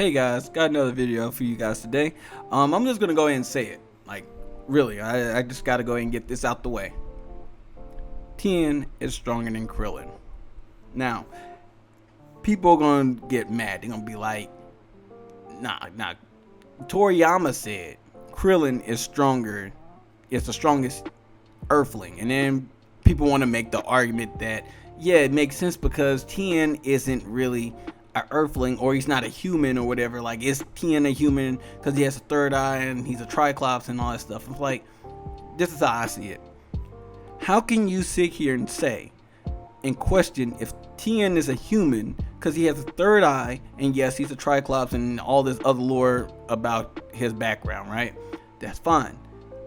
Hey guys, got another video for you guys today. I'm just gonna go ahead and say it. Like, really, I just gotta go ahead and get this out the way. Tien is stronger than Krillin. Now, people are gonna get mad. They're gonna be like, nah. Toriyama said Krillin is stronger, it's the strongest Earthling. And then people want to make the argument that, yeah, it makes sense because Tien isn't really a Earthling, or he's not a human or whatever. Like, is Tien a human because he has a third eye and he's a Triclops and all that stuff? It's like, this is how I see it. How can you sit here and say and question if Tien is a human because he has a third eye, and yes, he's a Triclops and all this other lore about his background, right? That's fine.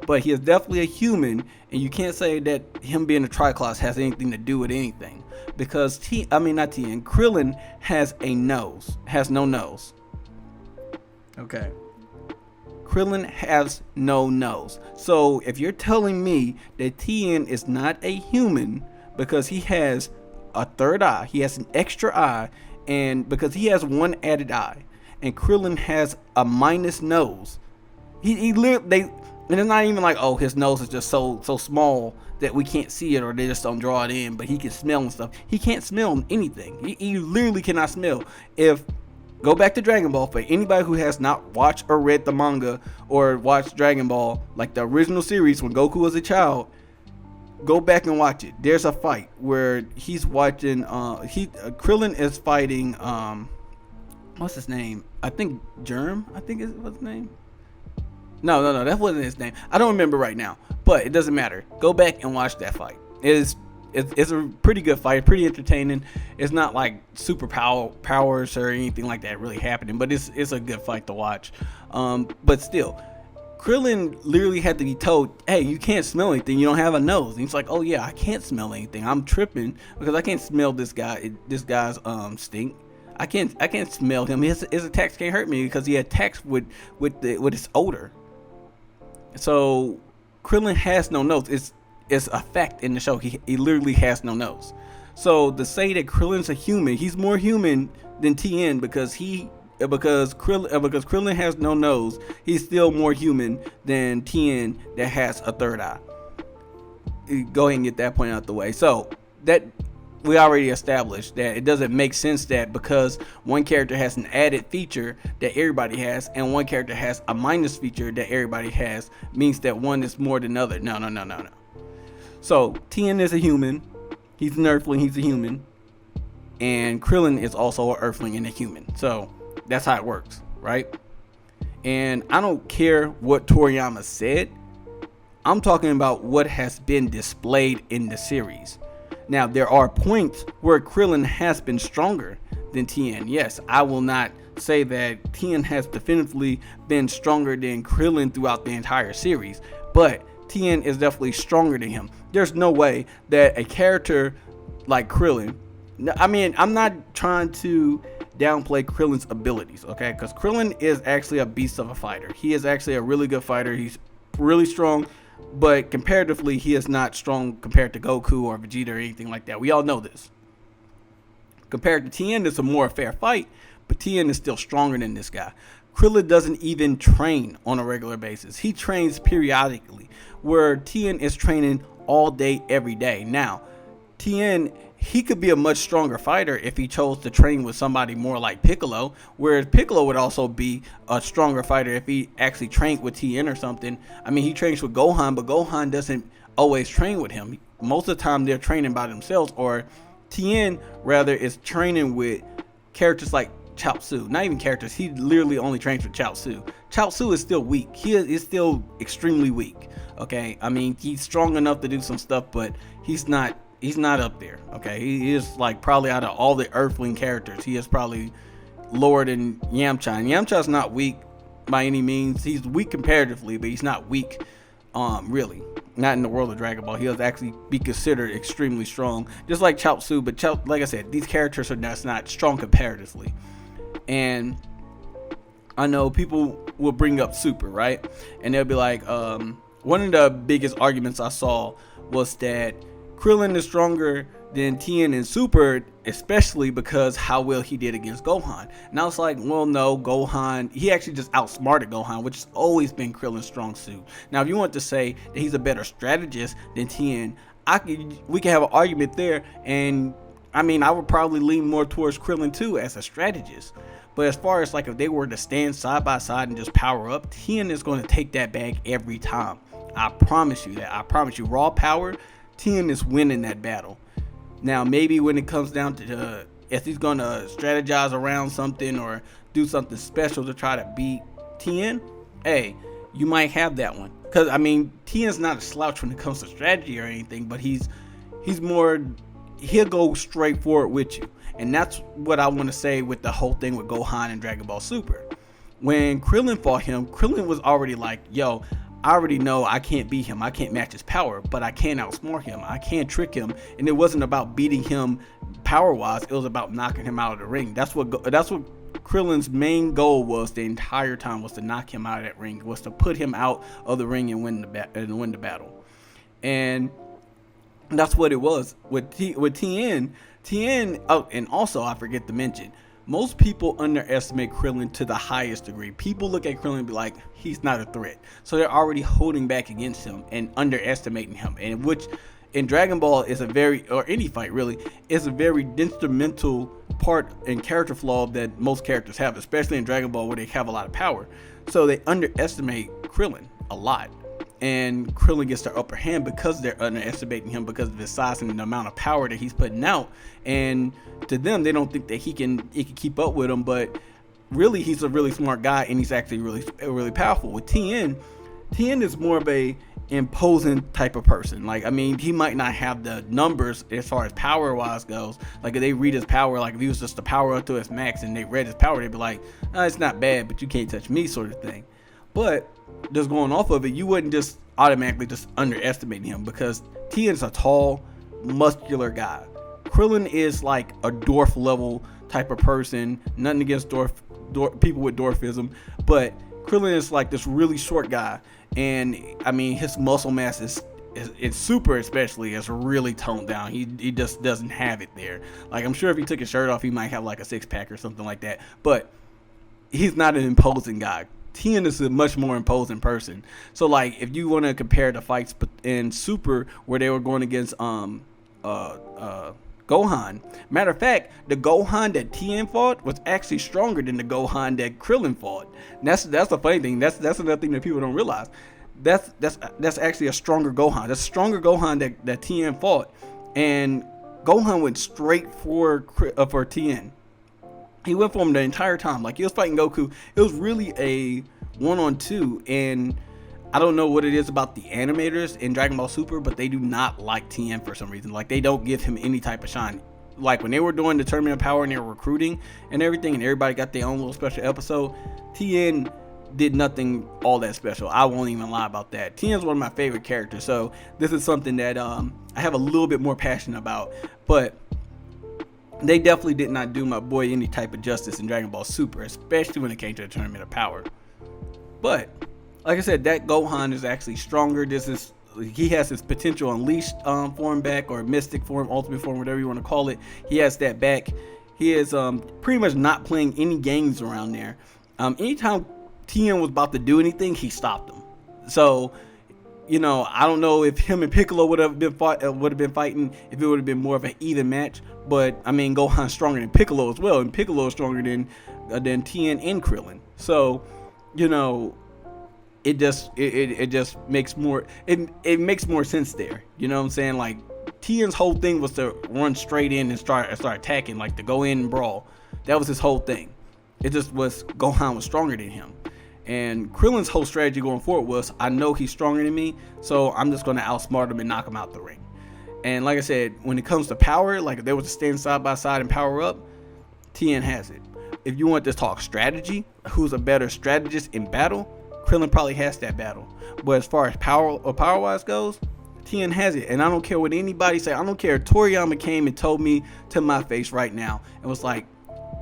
But he is definitely a human, and you can't say that him being a Triclops has anything to do with anything. Because Krillin has no nose. Okay. Krillin has no nose. So if you're telling me that Tien is not a human because he has a third eye, he has an extra eye, and because he has one added eye, and Krillin has a minus nose, and it's not even like, oh, his nose is just so small that we can't see it, or they just don't draw it in, but he can smell and stuff. He can't smell anything. He literally cannot smell. Go back to Dragon Ball, for anybody who has not watched or read the manga or watched Dragon Ball, like the original series when Goku was a child, go back and watch it. There's a fight where he's watching, Krillin is fighting, what's his name? I think Germ, what's his name? No, that wasn't his name. I don't remember right now, but it doesn't matter. Go back and watch that fight. It's a pretty good fight, pretty entertaining. It's not like super powers or anything like that really happening, but it's a good fight to watch. But still, Krillin literally had to be told, hey, you can't smell anything, you don't have a nose. And he's like, oh yeah, I can't smell anything. I'm tripping because I can't smell this guy's stink. I can't smell him. His attacks can't hurt me because he attacks with his odor. So Krillin has no nose. It's a fact in the show. He literally has no nose. So to say that Krillin's a human, he's more human than Tien because Krillin has no nose. He's still more human than Tien that has a third eye. Go ahead and get that point out the way. So that we already established that it doesn't make sense that because one character has an added feature that everybody has and one character has a minus feature that everybody has means that one is more than the other. No. So Tien is a human. He's an Earthling. He's a human. And Krillin is also an Earthling and a human. So that's how it works, right? And I don't care what Toriyama said. I'm talking about what has been displayed in the series. Now, there are points where Krillin has been stronger than Tien. Yes, I will not say that Tien has definitively been stronger than Krillin throughout the entire series, but Tien is definitely stronger than him. There's no way that a character like Krillin, I mean, I'm not trying to downplay Krillin's abilities, okay? Because Krillin is actually a beast of a fighter. He is actually a really good fighter. He's really strong. But comparatively, he is not strong compared to Goku or Vegeta or anything like that. We all know this. Compared to Tien, it's a more fair fight, but Tien is still stronger than this guy. Krillin doesn't even train on a regular basis. He trains periodically, where Tien is training all day, every day. Now, Tien, he could be a much stronger fighter if he chose to train with somebody more like Piccolo, whereas Piccolo would also be a stronger fighter if he actually trained with Tien or something. I mean, he trains with Gohan, but Gohan doesn't always train with him. Most of the time they're training by themselves, or Tien rather is training with characters like Chaozu. Not even characters, he literally only trains with Chaozu. Chaozu is still weak. He is still extremely weak. Okay, I mean, he's strong enough to do some stuff, but he's not up there. Okay, he is like probably out of all the Earthling characters, he is probably lower than Yamcha. And Yamcha's not weak by any means. He's weak comparatively, but he's not weak really. Not in the world of Dragon Ball. He'll actually be considered extremely strong, just like Chaozu. But like I said, these characters are not strong comparatively. And I know people will bring up Super, right? And they'll be like, one of the biggest arguments I saw was that Krillin is stronger than Tien in Super, especially because how well he did against Gohan. And I was like, well, no, Gohan, he actually just outsmarted Gohan, which has always been Krillin's strong suit. Now, if you want to say that he's a better strategist than Tien, we can have an argument there. And I mean, I would probably lean more towards Krillin too as a strategist. But as far as like if they were to stand side by side and just power up, Tien is going to take that bag every time. I promise you that. I promise you, raw power, Tien is winning that battle. Now, maybe when it comes down to if he's going to strategize around something or do something special to try to beat Tien, hey, you might have that one. Because, I mean, Tien's not a slouch when it comes to strategy or anything, but he's more, he'll go straight forward with you. And that's what I want to say with the whole thing with Gohan and Dragon Ball Super. When Krillin fought him, Krillin was already like, yo, I already know I can't beat him. I can't match his power, but I can outsmart him. I can trick him. And it wasn't about beating him power-wise. It was about knocking him out of the ring. That's what Krillin's main goal was the entire time, was to knock him out of that ring, was to put him out of the ring and win the battle. And that's what it was with Tien. Oh, and also I forget to mention, most people underestimate Krillin to the highest degree. People look at Krillin and be like, he's not a threat. So they're already holding back against him and underestimating him. And which in Dragon Ball is or any fight really, is a very detrimental part and character flaw that most characters have, especially in Dragon Ball where they have a lot of power. So they underestimate Krillin a lot. And Krillin gets the upper hand because they're underestimating him because of his size and the amount of power that he's putting out. And to them, they don't think that he can keep up with him. But really, he's a really smart guy, and he's actually really powerful. With Tien is more of a imposing type of person. Like, I mean, he might not have the numbers as far as power wise goes. Like, if they read his power, like if he was just to power up to his max and they read his power, they'd be like, oh, it's not bad, but you can't touch me, sort of thing. But just going off of it, you wouldn't just automatically just underestimate him, because Tien's a tall, muscular guy. Krillin is like a dwarf level type of person. Nothing against people with dwarfism, but Krillin is like this really short guy, and I mean his muscle mass is Super especially is really toned down. He just doesn't have it there. Like, I'm sure if he took his shirt off, he might have like a six-pack or something like that, but he's not an imposing guy. Tien is a much more imposing person. So like, if you want to compare the fights in Super where they were going against Gohan, matter of fact, the Gohan that Tien fought was actually stronger than the Gohan that Krillin fought. And that's the funny thing. That's another thing that people don't realize. That's actually a stronger Gohan. That's a stronger Gohan that Tien fought, and Gohan went straight for Tien. He went for him the entire time. Like, he was fighting Goku. It was really a 1-on-2, and I don't know what it is about the animators in Dragon Ball Super, but they do not like Tien for some reason. Like, they don't give him any type of shine. Like, when they were doing the Tournament of Power and they were recruiting and everything, and everybody got their own little special episode, Tien did nothing all that special. I won't even lie about that. Tien's one of my favorite characters, so this is something that I have a little bit more passion about. But they definitely did not do my boy any type of justice in Dragon Ball Super, especially when it came to the Tournament of Power. But like I said, that Gohan is actually stronger. He has his potential unleashed form back, or mystic form, ultimate form, whatever you want to call it. He has that back. He is pretty much not playing any games around there. Anytime Tien was about to do anything, he stopped him. So, you know, I don't know if him and Piccolo would have been fighting if it would have been more of an even match. But I mean, Gohan's stronger than Piccolo as well, and Piccolo is stronger than Tien and Krillin. So, you know, it just makes more it makes more sense there. You know what I'm saying? Like, Tien's whole thing was to run straight in and start attacking, like to go in and brawl. That was his whole thing. It just was Gohan was stronger than him. And Krillin's whole strategy going forward was, I know he's stronger than me, so I'm just going to outsmart him and knock him out the ring. And like I said, when it comes to power, like if they were to stand side by side and power up, Tien has it. If you want to talk strategy, who's a better strategist in battle, Krillin probably has that battle. But as far as power-wise goes, Tien has it. And I don't care what anybody say. I don't care if Toriyama came and told me to my face right now and was like,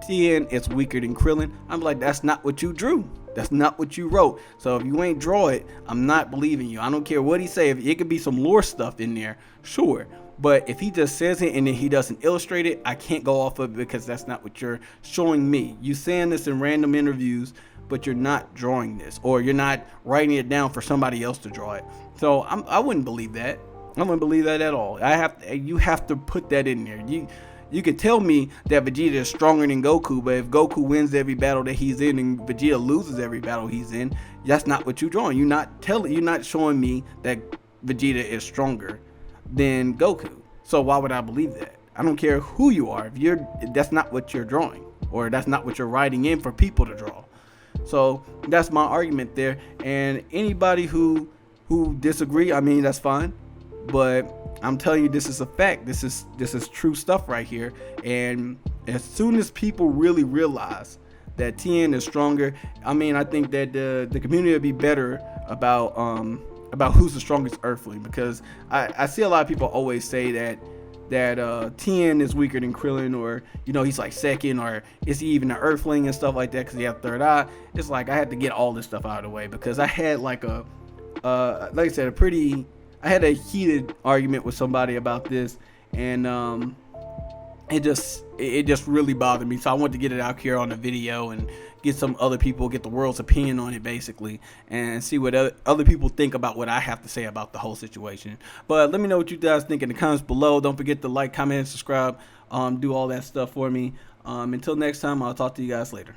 Tien is weaker than Krillin. I'm like, that's not what you drew. That's not what you wrote. So if you ain't draw it, I'm not believing you. I don't care what he say. If it could be some lore stuff in there, sure. But if he just says it and then he doesn't illustrate it, I can't go off of it because that's not what you're showing me. You saying this in random interviews, but you're not drawing this, or you're not writing it down for somebody else to draw it. So I wouldn't believe that. I wouldn't believe that at all. You have to put that in there. You can tell me that Vegeta is stronger than Goku, but if Goku wins every battle that he's in and Vegeta loses every battle he's in, that's not what you're drawing. You're not showing me that Vegeta is stronger than Goku. So why would I believe that? I don't care who you are. If that's not what you're drawing, or that's not what you're writing in for people to draw. So that's my argument there. And anybody who disagree, I mean, that's fine. But I'm telling you, this is a fact. This is true stuff right here. And as soon as people really realize that Tien is stronger, I mean, I think that the community will be better about who's the strongest Earthling, because I see a lot of people always say that Tien is weaker than Krillin, or he's like second, or is he even an Earthling and stuff like that because he has third eye. It's like I had to get all this stuff out of the way because I had like I said, I had a heated argument with somebody about this, and it just really bothered me. So I wanted to get it out here on the video and get some other people, get the world's opinion on it basically, and see what other people think about what I have to say about the whole situation. But let me know what you guys think in the comments below. Don't forget to like, comment, and subscribe. Do all that stuff for me. Until next time, I'll talk to you guys later.